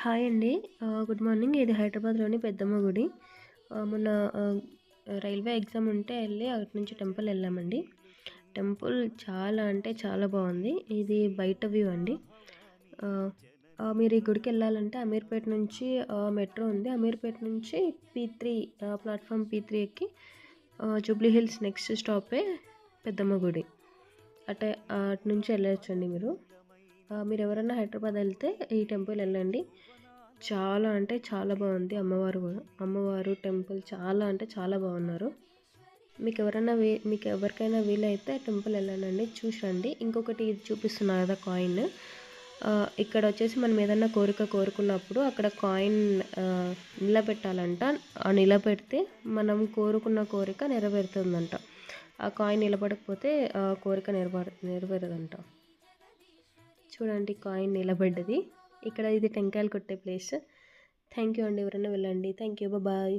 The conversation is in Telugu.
హాయ్ అండి. Good morning. ఇది హైదరాబాద్‌లోని పెద్దమ్మ గుడి. మొన్న రైల్వే ఎగ్జామ్ ఉంటే అటు నుంచి టెంపుల్ ఎళ్ళామండి. టెంపుల్ చాలా అంటే చాలా బావుంది. ఇది బయట వ్యూ అండి. ఆహ్, మీరు ఈ గుడికెళ్ళాలంటే అమీర్పేట నుంచి మెట్రో ఉంది. అమీర్పేట నుంచి పీ3 ప్లాట్‌ఫార్మ్ పీ3 ఎక్కి జూబ్లీ హిల్స్ నెక్స్ట్ స్టాపే పెద్దమ్మ గుడి. అటు నుంచి ఎళ్ళొచ్చండి మీరు. మీరెవరన్నా హైదరాబాద్ ఎళ్తే ఈ టెంపుల్ ఎళ్ళండి. చాలా అంటే చాలా బావుంది. అమ్మవారు టెంపుల్ చాలా అంటే చాలా బాగున్నారు. మీకెవరికైనా వీలైతే టెంపుల్ ఎళ్ళండండి. చూసి రండి. ఇంకొకటి ఇది చూపిస్తున్నా కదా కాయిన్. ఇక్కడొచ్చేసి మనం ఏదన్నా కోరిక కోరుకున్నప్పుడు అక్కడ కాయిన్ నిలబెట్టాలంట. నిలబెడితే మనం కోరుకున్న కోరిక నెరవేరుతుందంట. ఆ కాయిన్ నిలబడకపోతే కోరిక నెరవేరదంట. చూడండి కాయిన్ నిలబడ్డది. ఇక్కడ ఇది టెంకాయలు కొట్టే ప్లేస్. థ్యాంక్ యూ అండి. ఎవరైనా వెళ్ళండి. Thank you. బాయ్.